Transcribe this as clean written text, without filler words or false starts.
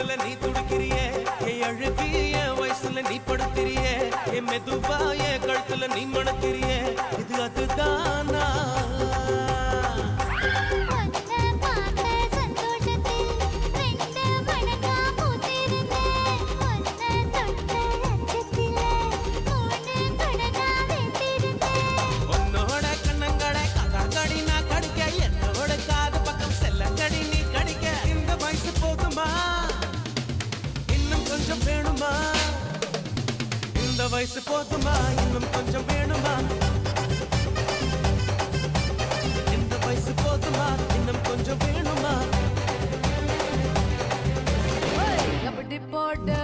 தொடுறதுல நீ துடிக்கிறியே என் அழுகி என் வயசுல நீ படுத்திரியே என் மெதுவா என் கழுத்துல நீ மணக்கிறியே இது அதுதானா உன்னோட கண்ணங்கடை கதாங்கடி நான் கடிக்க என்னோட காது பக்கம் செல்லங்கடி நீ கடிக்க இந்த வயசு போதுமா இன்னும் கொஞ்சம் வேணுமா இந்த வயசு போதுமா இன்னும் கொஞ்சம் வேணுமா இந்த வயசு போதுமா இன்னும் கொஞ்சம் வேணுமா கபடி போட்டு